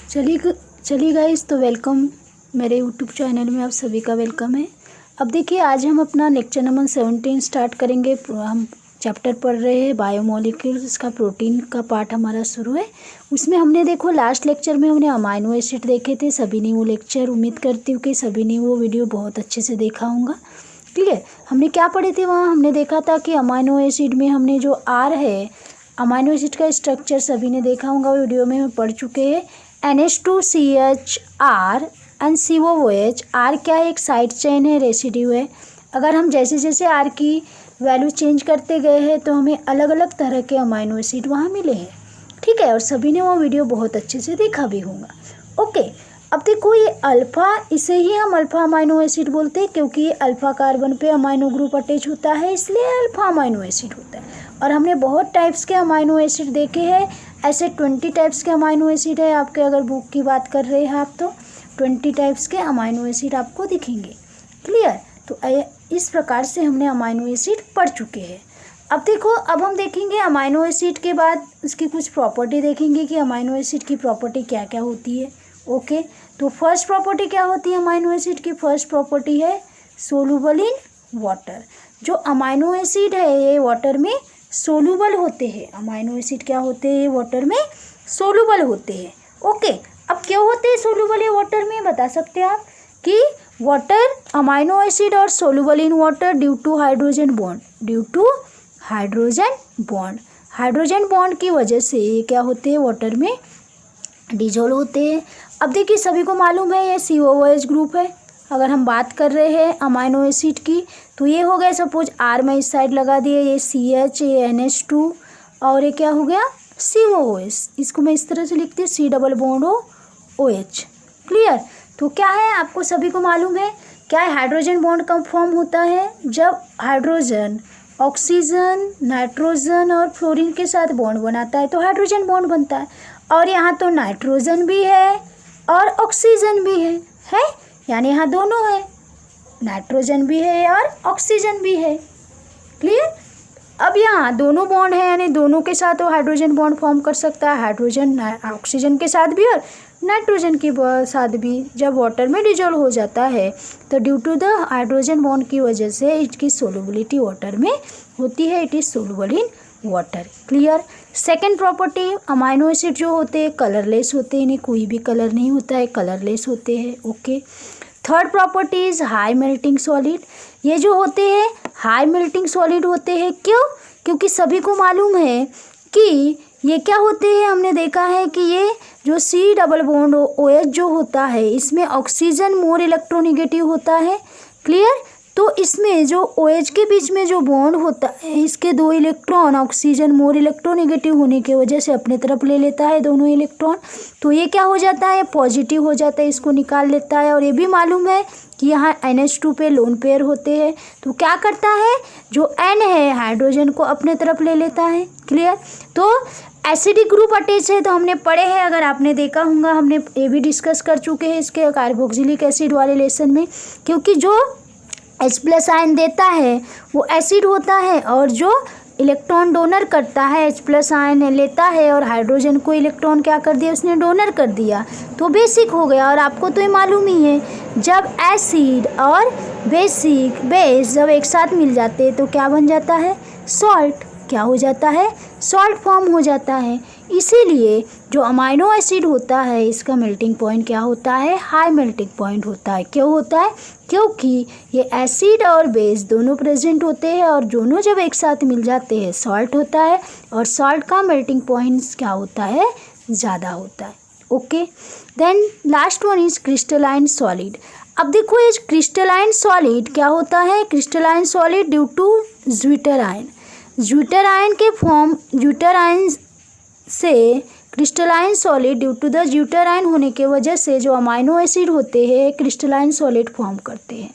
चलिए गाइस, तो वेलकम मेरे यूट्यूब चैनल में आप सभी का वेलकम है। अब देखिए, आज हम अपना लेक्चर नंबर 17 स्टार्ट करेंगे। हम चैप्टर पढ़ रहे हैं बायोमोलिक्यूल्स, इसका प्रोटीन का पार्ट हमारा शुरू है। उसमें हमने देखो लास्ट लेक्चर में हमने अमाइनो एसिड देखे थे। सभी ने वो लेक्चर, उम्मीद करती हूँ कि सभी ने वो वीडियो बहुत अच्छे से देखा होगा। ठीक है, हमने क्या पढ़े थे वहाँ? हमने देखा था कि अमाइनो एसिड में हमने जो आर है, अमाइनो एसिड का स्ट्रक्चर सभी ने देखा होगा, वीडियो में हम पढ़ चुके हैं। NH2CHR and COOH। आर क्या है? एक साइड चेन है, रेसिड्यू है। अगर हम जैसे जैसे आर की वैल्यू चेंज करते गए हैं तो हमें अलग अलग तरह के अमाइनो एसिड वहाँ मिले हैं। ठीक है, और सभी ने वो वीडियो बहुत अच्छे से देखा भी होगा। ओके, अब देखो ये अल्फ़ा, इसे ही हम अल्फ़ा अमाइनो एसिड बोलते हैं क्योंकि ये अल्फ़ा कार्बन पे अमाइनो ग्रुप अटैच होता है, इसलिए अल्फ़ा अमाइनो एसिड होता है। और हमने बहुत टाइप्स के अमाइनो एसिड देखे हैं। ऐसे 20 टाइप्स के अमाइनो एसिड है आपके, अगर बुक की बात कर रहे हैं आप तो 20 टाइप्स के अमाइनो एसिड आपको दिखेंगे। क्लियर? तो इस प्रकार से हमने अमाइनो एसिड पढ़ चुके हैं। अब देखो, अब हम देखेंगे अमाइनो एसिड के बाद उसकी कुछ प्रॉपर्टी देखेंगे कि अमाइनो एसिड की प्रॉपर्टी क्या क्या होती है। ओके, तो फर्स्ट प्रॉपर्टी क्या होती है अमाइनो एसिड की? फर्स्ट प्रॉपर्टी है सोलूबल इन वाटर। जो अमाइनो एसिड है ये वाटर में सोलूबल होते हैं। अमाइनो एसिड क्या होते हैं? वाटर में सोलूबल होते हैं। ओके, अब क्यों होते हैं सोलूबल ये वाटर में? बता सकते हैं आप कि वाटर, अमाइनो एसिड और soluble in water due to hydrogen bond. Due to hydrogen bond, hydrogen bond की वजह से ये क्या होते हैं? वाटर में डिजोल्व होते हैं। अब देखिए, सभी को मालूम है ये COOH ग्रुप है। अगर हम बात कर रहे हैं अमाइनो एसिड की तो ये हो गया, सपोज आर में इस साइड लगा दिए, ये CH, ये NH2 और ये क्या हो गया? COOH। इसको मैं इस तरह से लिखती हूँ C+OH। क्लियर? तो क्या है, आपको सभी को मालूम है क्या है? हाइड्रोजन बॉन्ड कब फॉर्म होता है? जब हाइड्रोजन ऑक्सीजन, नाइट्रोजन और फ्लोरीन के साथ बॉन्ड बनाता है तो हाइड्रोजन बॉन्ड बनता है। और यहाँ तो नाइट्रोजन भी है और ऑक्सीजन भी है यानी यहाँ दोनों है, नाइट्रोजन भी है और ऑक्सीजन भी है। क्लियर? अब यहाँ दोनों बॉन्ड है यानी दोनों के साथ वो हाइड्रोजन बॉन्ड फॉर्म कर सकता है। हाइड्रोजन ऑक्सीजन के साथ भी और नाइट्रोजन के साथ भी जब वाटर में डिजोल्व हो जाता है तो due to the hydrogen bond की वजह से इसकी सोलुबिलिटी वाटर में होती है। It is soluble in water. Clear? Second property, amino acid जो होते हैं कलरलेस होते हैं, इन्हें कोई भी कलर नहीं होता है, कलरलेस होते हैं। Okay, third property is high melting solid. ये जो होते हैं हाई मेल्टिंग सॉलिड होते हैं। क्यों? क्योंकि सभी को मालूम है कि ये क्या होते हैं, हमने देखा है कि ये जो C+OH जो होता है इसमें ऑक्सीजन मोर इलेक्ट्रोनेगेटिव होता है। क्लियर? तो इसमें जो OH के बीच में जो बॉन्ड होता है, इसके 2 इलेक्ट्रॉन ऑक्सीजन मोर इलेक्ट्रोनेगेटिव होने की वजह से अपने तरफ ले लेता है दोनों इलेक्ट्रॉन। तो ये क्या हो जाता है? पॉजिटिव हो जाता है, इसको निकाल लेता है। और ये भी मालूम है कि यहाँ NH2 पे लोन पेयर होते हैं तो क्या करता है, जो N है हाइड्रोजन को अपने तरफ ले लेता है। क्लियर? तो एसिडिक ग्रुप अटैच है तो हमने पढ़े हैं, अगर आपने देखा होगा हमने ये भी डिस्कस कर चुके हैं इसके कार्बोक्सिलिक एसिड वाले लेसन में। क्योंकि जो H+ आयन देता है वो एसिड होता है और जो इलेक्ट्रॉन डोनर करता है H+ आयन लेता है और हाइड्रोजन को इलेक्ट्रॉन क्या कर दिया? उसने डोनर कर दिया तो बेसिक हो गया। और आपको तो ये मालूम ही है, जब एसिड और बेस जब एक साथ मिल जाते हैं तो क्या बन जाता है? सॉल्ट। क्या हो जाता है? सॉल्ट फॉर्म हो जाता है। इसीलिए जो अमाइनो एसिड होता है इसका मेल्टिंग पॉइंट क्या होता है? हाई मेल्टिंग पॉइंट होता है। क्यों होता है? क्योंकि ये एसिड और बेस दोनों प्रेजेंट होते हैं और दोनों जब एक साथ मिल जाते हैं सॉल्ट होता है और सॉल्ट का मेल्टिंग पॉइंट क्या होता है? ज़्यादा होता है। Okay, then last one is crystalline solid. अब देखो ये क्रिस्टलाइन सॉलिड क्या होता है? Crystalline solid due to zwitterion. Zwitterion के फॉर्म, ज्विटर आयन से crystalline solid, due to the zwitterion होने के वजह से जो अमाइनो एसिड होते हैं क्रिस्टलाइन सॉलिड फॉर्म करते हैं।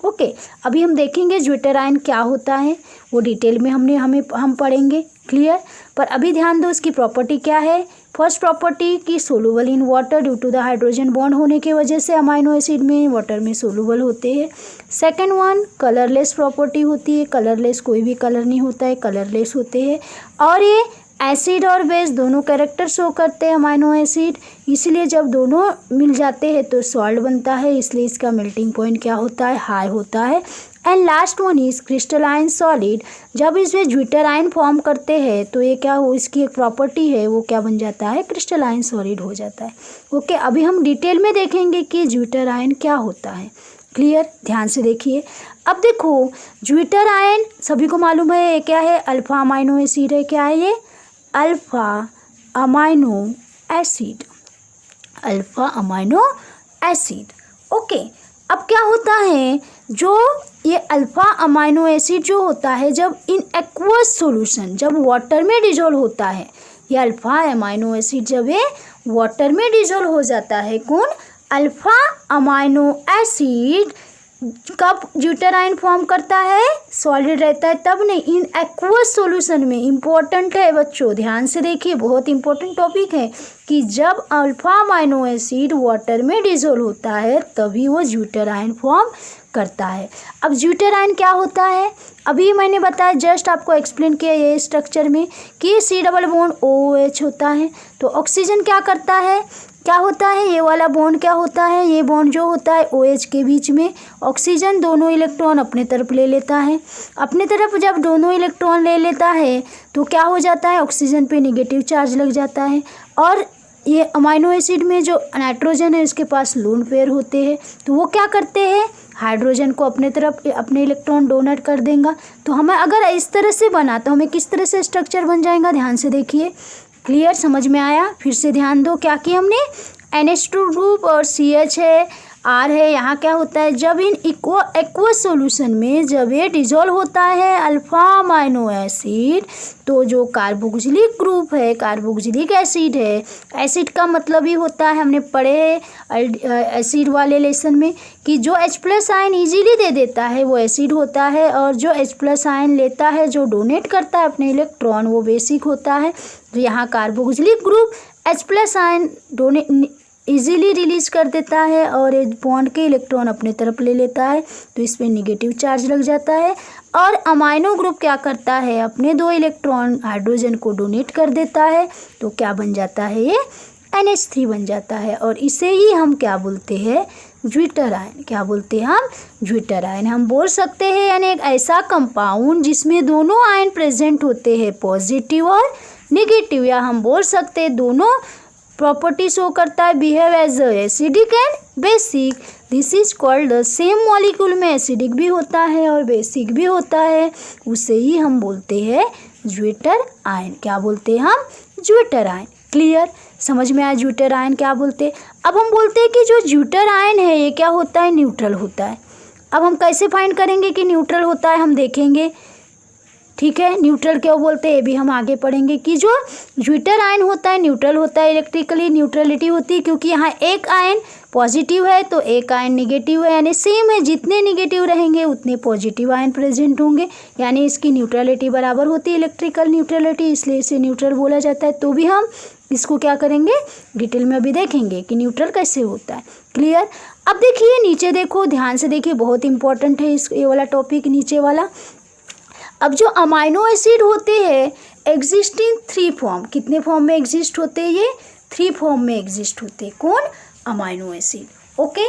ओके, अभी हम देखेंगे ज्विटर आयन क्या होता है, वो डिटेल में हम पढ़ेंगे। क्लियर? पर अभी ध्यान दो इसकी प्रॉपर्टी क्या है। फर्स्ट प्रॉपर्टी की soluble in water due to the hydrogen bond होने की वजह से अमाइनो एसिड में वाटर में सोलूबल होते हैं। सेकेंड वन कलरलेस प्रॉपर्टी होती है, कलरलेस कोई भी कलर नहीं होता है, कलरलेस होते हैं। और ये एसिड और बेस दोनों कैरेक्टर शो करते हैं अमाइनो एसिड, इसलिए जब दोनों मिल जाते हैं तो सॉल्ट बनता है, इसलिए इसका मेल्टिंग पॉइंट क्या होता है, हाई होता है। And last one is crystalline solid. जब इसमें ज्विटर आयन फॉर्म करते हैं तो ये क्या हो, इसकी एक प्रॉपर्टी है, वो क्या बन जाता है, क्रिस्टलाइन सॉलिड हो जाता है। ओके, अभी हम डिटेल में देखेंगे कि ज्विटर आयन क्या होता है। क्लियर, ध्यान से देखिए। अब देखो, ज्विटर आयन सभी को मालूम है ये क्या है, अल्फा अमाइनो एसिड है। क्या है ये, alpha amino acid, alpha amino acid. Okay, अब क्या होता है, जो ये अल्फा अमाइनो एसिड जो होता है जब इन एक्वस सॉल्यूशन, जब वाटर में डिजोल्व होता है, ये अल्फा अमाइनो एसिड जब ये वाटर में डिजोल्व हो जाता है, कौन, अल्फा अमाइनो एसिड कब ज्विटर आयन फॉर्म करता है, सॉलिड रहता है तब नहीं, इन एक्वस सॉल्यूशन में। इंपॉर्टेंट है बच्चों, ध्यान से देखिए, बहुत इंपॉर्टेंट टॉपिक है कि जब अल्फा अमाइनो एसिड वाटर में डिसॉल्व होता है तभी वो ज्विटर आयन फॉर्म करता है। अब ज्विटर आयन क्या होता है, अभी मैंने बताया, जस्ट आपको एक्सप्लेन किया ये स्ट्रक्चर में कि सी डबल बॉन्ड OH होता है, तो ऑक्सीजन क्या करता है, क्या होता है, ये वाला बॉन्ड क्या होता है, ये बॉन्ड जो होता है OH के बीच में, ऑक्सीजन दोनों इलेक्ट्रॉन अपने तरफ ले लेता है। अपने तरफ जब दोनों इलेक्ट्रॉन ले लेता है तो क्या हो जाता है, ऑक्सीजन पे नेगेटिव चार्ज लग जाता है, और ये अमाइनो एसिड में जो नाइट्रोजन है उसके पास लोन पेयर होते हैं, तो वो क्या करते हैं, हाइड्रोजन को अपने तरफ अपने इलेक्ट्रॉन डोनेट कर देगा। तो हमें अगर इस तरह से बना तो हमें किस तरह से स्ट्रक्चर बन जाएगा, ध्यान से देखिए। क्लियर, समझ में आया, फिर से ध्यान दो, क्या किया हमने, NH2 ग्रुप और CH है, R है, यहाँ क्या होता है, जब इन एक्वस सॉल्यूशन में जब ये डिसॉल्व होता है अल्फा अमाइनो एसिड, तो जो कार्बोक्सिलिक ग्रुप है, कार्बोक्सिलिक एसिड है, एसिड का मतलब ही होता है, हमने पढ़े एसिड वाले लेसन में कि जो H+ आयन इजीली दे देता है वो एसिड होता है, और जो H+ आयन लेता है, जो डोनेट करता है अपने इलेक्ट्रॉन, वो बेसिक होता है। तो यहाँ carboxylic group H+ ion donate easily release कर देता है और एक बॉन्ड के इलेक्ट्रॉन अपने तरफ ले लेता है, तो इस पर निगेटिव चार्ज लग जाता है। और अमाइनो ग्रुप क्या करता है, अपने 2 इलेक्ट्रॉन हाइड्रोजन को डोनेट कर देता है, तो क्या बन जाता है, ये NH3 बन जाता है, और इसे ही हम क्या बोलते हैं, ज्विटर आयन। क्या बोलते हैं हम, ज्विटर आयन। हम बोल सकते हैं यानी एक ऐसा कंपाउंड जिसमें दोनों आयन प्रेजेंट होते हैं, पॉजिटिव और नेगेटिव, या हम बोल सकते हैं दोनों प्रॉपर्टी शो करता है, behave as acidic and basic. This is called the same molecule में एसिडिक भी होता है और बेसिक भी होता है, उसे ही हम बोलते हैं ज्विटर आयन। क्या बोलते हैं हम, ज्विटर आयन। क्लियर, समझ में आया ज्विटर आयन क्या बोलते हैं। अब हम बोलते हैं कि जो ज्विटर आयन है ये क्या होता है, न्यूट्रल होता है। अब हम कैसे फाइंड करेंगे कि न्यूट्रल होता है, हम देखेंगे, ठीक है। न्यूट्रल क्यों बोलते हैं ये भी हम आगे पढ़ेंगे कि जो ज्विटर आयन होता है न्यूट्रल होता है, इलेक्ट्रिकली न्यूट्रलिटी होती है, क्योंकि यहाँ एक आयन पॉजिटिव है तो एक आयन नेगेटिव है, यानी सेम है, जितने नेगेटिव रहेंगे उतने पॉजिटिव आयन प्रेजेंट होंगे, यानी इसकी न्यूट्रलिटी बराबर होती है इलेक्ट्रिकल न्यूट्रलिटी, इसलिए इसे न्यूट्रल बोला जाता है। तो भी हम इसको क्या करेंगे, डिटेल में अभी देखेंगे कि न्यूट्रल कैसे होता है। क्लियर। अब देखिए नीचे देखो, ध्यान से देखिए, बहुत इंपॉर्टेंट है ये वाला टॉपिक नीचे वाला। अब जो अमाइनो एसिड होते हैं एग्जिस्ट इन 3 फॉर्म, कितने फॉर्म में एग्जिस्ट होते हैं, ये 3 फॉर्म में एग्जिस्ट होते हैं, कौन, अमाइनो एसिड। ओके,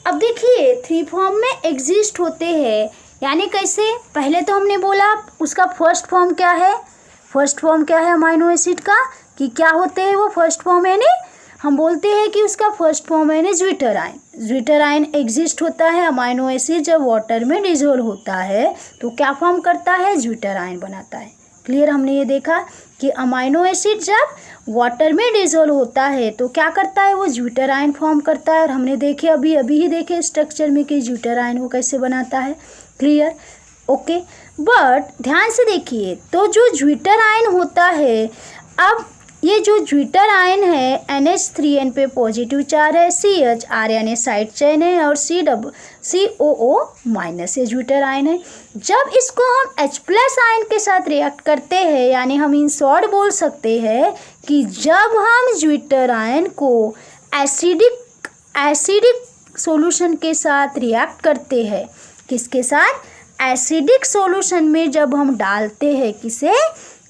अब देखिए 3 फॉर्म में एग्जिस्ट होते हैं, यानी कैसे, पहले तो हमने बोला उसका फर्स्ट फॉर्म क्या है, फर्स्ट फॉर्म क्या है अमाइनो एसिड का, कि क्या होते हैं वो फर्स्ट फॉर्म, यानी हम बोलते हैं कि उसका फर्स्ट फॉर्म है zwitter ion. Zwitter ion exist होता है अमाइनो एसिड जब वाटर में डिसॉल्व होता है तो क्या फॉर्म करता है, ज्विटर आयन बनाता है। क्लियर, हमने ये देखा कि अमाइनो एसिड जब वाटर में डिसॉल्व होता है तो क्या करता है, वो ज्विटर आयन फॉर्म करता है, और हमने देखे अभी ही देखे स्ट्रक्चर में कि ज्विटर आयन वो कैसे बनाता है। Clear, okay. बट ध्यान से देखिए, तो जो ज्विटर आयन होता है, अब ये जो ज्विटर आयन है NH3N पे पॉजिटिव चार्ज है, CH R यानी साइड चेन है, और COO माइनस ये ज्विटर आयन है। जब इसको हम H+ आयन के साथ रिएक्ट करते हैं, यानी हम इन शॉर्ट बोल सकते हैं कि जब हम ज्विटर आयन को एसिडिक सॉल्यूशन के साथ रिएक्ट करते हैं, किसके साथ, एसिडिक सॉल्यूशन में जब हम डालते हैं किसे,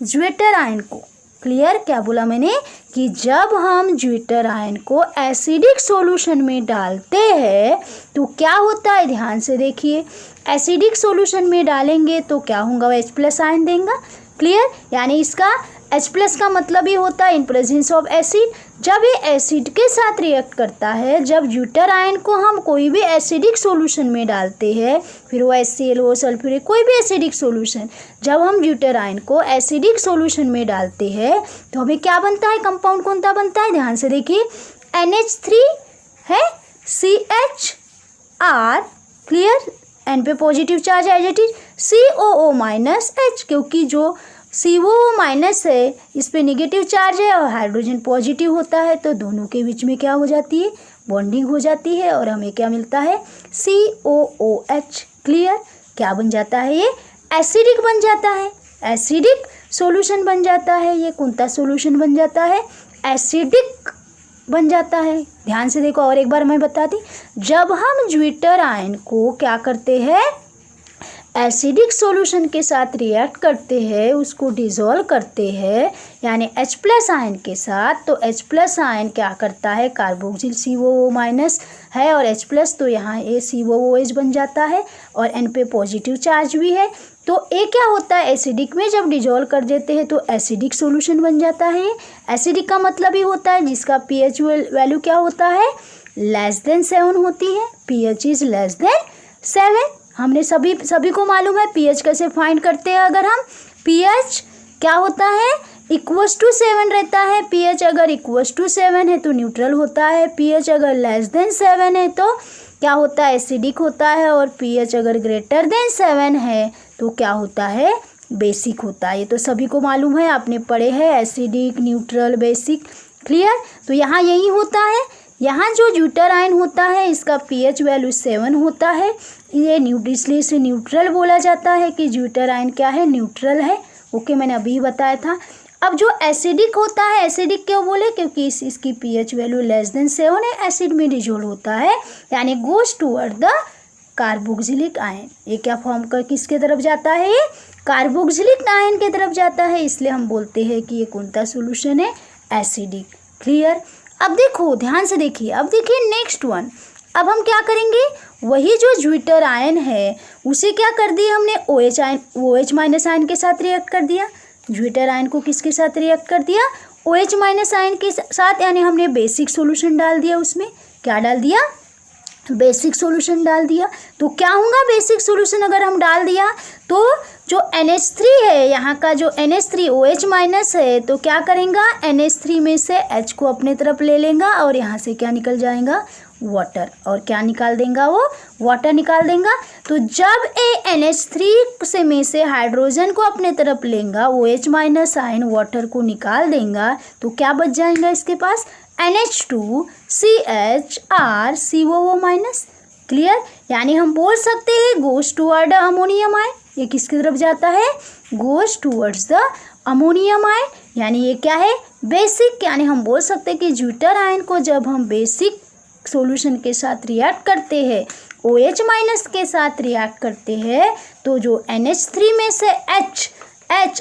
ज्विटर आयन को, क्लियर? क्या बोला मैंने कि जब हम ज्यूटर आयन को एसिडिक सॉल्यूशन में डालते हैं तो क्या होता है, ध्यान से देखिए। एसिडिक सॉल्यूशन में डालेंगे तो क्या होगा, वो H+ आयन देगा। क्लियर? यानी इसका H+ का मतलब ही होता है इन प्रेजेंस ऑफ एसिड। जब ये एसिड के साथ रिएक्ट करता है, जब ज्यूटर आयन को हम कोई भी एसिडिक सॉल्यूशन में डालते हैं, फिर वो HCl हो, सल्फ्यूरिक, कोई भी एसिडिक सॉल्यूशन, जब हम ज्यूटर आयन को एसिडिक सॉल्यूशन में डालते हैं तो हमें क्या बनता है, कंपाउंड कौन सा बनता है, ध्यान से देखिए। NH3 है, CHR, क्लियर, N पे पॉजिटिव चार्ज है, एज इट इज COO-H, क्योंकि जो COO- है इस पे नेगेटिव चार्ज है और हाइड्रोजन पॉजिटिव होता है, तो दोनों के बीच में क्या हो जाती है, बॉन्डिंग हो जाती है और हमें क्या मिलता है, COOH। क्लियर? क्या बन जाता है, ये एसिडिक बन जाता है, एसिडिक सॉल्यूशन बन जाता है। ये कौन सा सॉल्यूशन बन जाता है, एसिडिक बन जाता है। ध्यान से देखो और एक बार मैं बताती, जब हम ज्यूटर आयन को क्या करते हैं, एसिडिक सॉल्यूशन के साथ रिएक्ट करते हैं, उसको डिसॉल्व करते हैं यानी H+ आयन के साथ, तो H+ आयन क्या करता है, कार्बोक्सिल COO- है और H+ तो यहाँ ये COOH बन जाता है और N पे पॉजिटिव चार्ज भी है। तो ये क्या होता है, एसिडिक में जब डिसॉल्व कर देते हैं तो एसिडिक सॉल्यूशन बन जाता है। एसिडिक का मतलब ही होता है जिसका pH वैल्यू क्या होता है, <<7 होती है। pH is <<7। हमने सभी को मालूम है pH कैसे फाइंड करते हैं। अगर हम pH क्या होता है, =7 रहता है। pH अगर =7 है तो न्यूट्रल होता है, pH अगर <7 है तो क्या होता है, एसिडिक होता है, और pH अगर >7 है तो क्या होता है, बेसिक होता है। ये तो सभी को मालूम है, आपने पढ़े हैं एसिडिक, न्यूट्रल, बेसिक। क्लियर? तो यहाँ यही होता है। यहाँ जो ज्यूटर आयन होता है इसका pH वैल्यू 7 होता है, ये इसलिए इसे न्यूट्रल बोला जाता है कि ज्यूटर आयन क्या है, न्यूट्रल है। ओके, मैंने अभी बताया था। अब जो एसिडिक होता है, एसिडिक क्यों बोले, क्योंकि इसकी pH वैल्यू <7 है, एसिड में डिसॉल्व होता है यानी goes toward the carboxylic ion. ये क्या फॉर्म कर किसके तरफ जाता है, ये कार्बोक्सिलिक आयन के तरफ जाता है, इसलिए हम बोलते हैं कि ये कौन सा सोल्यूशन है, एसिडिक। क्लियर? अब देखो ध्यान से देखिए, अब देखिए नेक्स्ट वन। अब हम क्या करेंगे, वही जो ज्यूटर आयन है उसे क्या कर दिया हमने, OH आयन के साथ रिएक्ट कर दिया। ज्यूटर आयन को किसके साथ रिएक्ट कर दिया, OH- आयन के साथ, यानी हमने बेसिक सॉल्यूशन डाल दिया। उसमें क्या डाल दिया, बेसिक सॉल्यूशन डाल दिया। तो क्या होगा, बेसिक सॉल्यूशन अगर हम डाल दिया तो जो NH3 है, यहाँ का जो NH3 OH- है, तो क्या करेगा, NH3 में से H को अपने तरफ ले लेगा और यहाँ से क्या निकल जाएगा, वाटर, और क्या निकाल देगा, वो वाटर निकाल देगा। तो जब NH3 से में से हाइड्रोजन को अपने तरफ लेगा, OH- आयन वाटर को निकाल देगा, तो क्या बच जाएगा इसके पास, NH2 CHR COO-। क्लियर? यानी हम बोल सकते हैं गोज टूवर्ड अमोनियम आयन। ये किसकी तरफ जाता है, goes towards the ammonium ion, यानी ये क्या है, बेसिक। यानी हम बोल सकते हैं कि ज्यूटर आयन को जब हम बेसिक सॉल्यूशन के साथ रिएक्ट करते हैं, OH- के साथ रिएक्ट करते हैं, तो जो NH3 में से H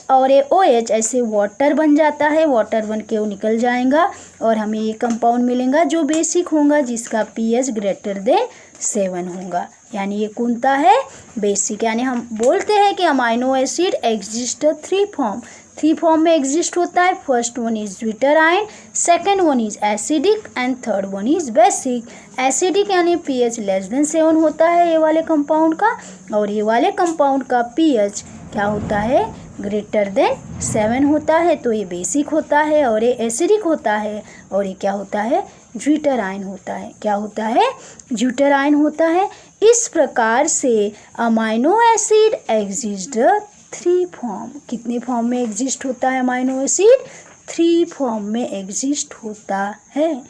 और ये OH ऐसे वाटर बन जाता है, वाटर बन के वो निकल जाएगा और हमें ये कंपाउंड मिलेगा जो बेसिक होगा, जिसका pH <7 होगा। यानी ये कौन सा है, बेसिक। यानी हम बोलते हैं कि अमाइनो एसिड एग्जिस्ट 3 फॉर्म में एग्जिस्ट होता है। First one is zwitter ion, second one is acidic and third one is basic. Acidic यानी pH <7 होता है ये वाले कंपाउंड का, और ये वाले कंपाउंड का pH क्या होता है, <7 होता है, तो ये बेसिक होता है, और ये एसिडिक होता है, और ये क्या होता है, ज्यूटर आयन होता है। क्या होता है, ज्यूटर आयन होता है। इस प्रकार से अमाइनो एसिड एग्जिस्ट 3 फॉर्म। कितने फॉर्म में एग्जिस्ट होता है अमाइनो एसिड, 3 फॉर्म में एग्जिस्ट होता है।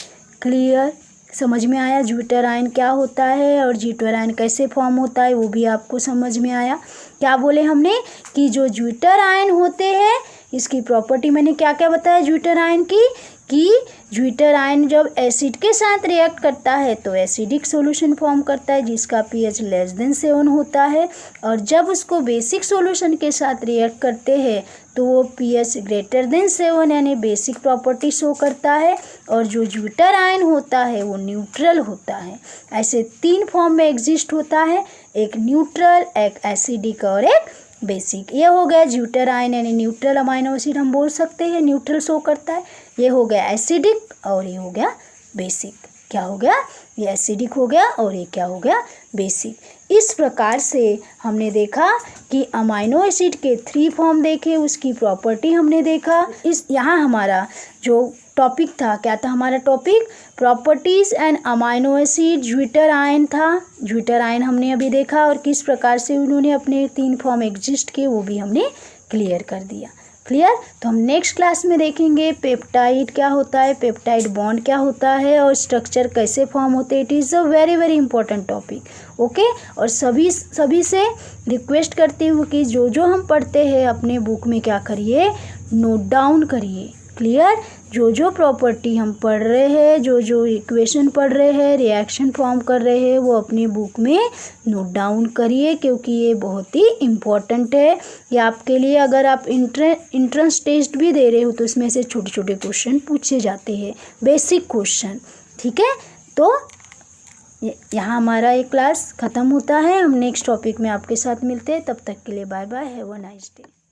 क्लियर? समझ में आया ज्यूटर आयन क्या होता है और ज्यूटर आयन कैसे फॉर्म होता है, वो भी आपको समझ में आया। क्या बोले हमने कि जो ज्यूटर आयन होते हैं इसकी प्रॉपर्टी मैंने क्या क्या बताया ज्यूटर आयन की, कि ज्यूटर आयन जब एसिड के साथ रिएक्ट करता है तो एसिडिक सॉल्यूशन फॉर्म करता है जिसका पीएच लेस देन 7 होता है, और जब उसको बेसिक सॉल्यूशन के साथ रिएक्ट करते हैं तो वो पीएच ग्रेटर देन 7 यानी बेसिक प्रॉपर्टी शो करता है, और जो ज्यूटर आयन होता है वो न्यूट्रल होता है। ऐसे 3 फॉर्म में एग्जिस्ट होता है, एक न्यूट्रल, एक एसिडिक और एक बेसिक। ये हो गया ज्यूटर आयन यानी न्यूट्रल अमाइनो एसिड हम बोल सकते हैं, न्यूट्रल शो करता है। ये हो गया एसिडिक और ये हो गया बेसिक। क्या हो गया, ये एसिडिक हो गया और ये क्या हो गया, बेसिक। इस प्रकार से हमने देखा कि अमाइनो एसिड के 3 फॉर्म देखे, उसकी प्रॉपर्टी हमने देखा। इस यहाँ हमारा जो टॉपिक था, क्या था हमारा topic, properties and amino acid zwitter ion था। ज्यूटर आयन हमने अभी देखा और किस प्रकार से उन्होंने अपने 3 फॉर्म एग्जिस्ट किए वो भी हमने क्लियर कर दिया। क्लियर। तो हम नेक्स्ट क्लास में देखेंगे पेप्टाइड क्या होता है, पेप्टाइड बॉन्ड क्या होता है और स्ट्रक्चर कैसे फॉर्म होते हैं। It is a very very important topic. Okay. और सभी से रिक्वेस्ट करती हूँ कि जो जो हम पढ़ते हैं अपने बुक में क्या करिए, नोट डाउन करिए। क्लियर। जो जो प्रॉपर्टी हम पढ़ रहे हैं, जो जो इक्वेशन पढ़ रहे हैं, रिएक्शन फॉर्म कर रहे हैं, वो अपनी बुक में नोट डाउन करिए क्योंकि ये बहुत ही इम्पॉर्टेंट है। ये आपके लिए अगर आप इंट्रेंस टेस्ट भी दे रहे हो तो इसमें से छोटे छोटे क्वेश्चन पूछे जाते हैं, बेसिक क्वेश्चन। ठीक है। तो यहाँ हमारा ये क्लास ख़त्म होता है। हम नेक्स्ट टॉपिक में आपके साथ मिलते हैं। तब तक के लिए bye bye, have a nice day.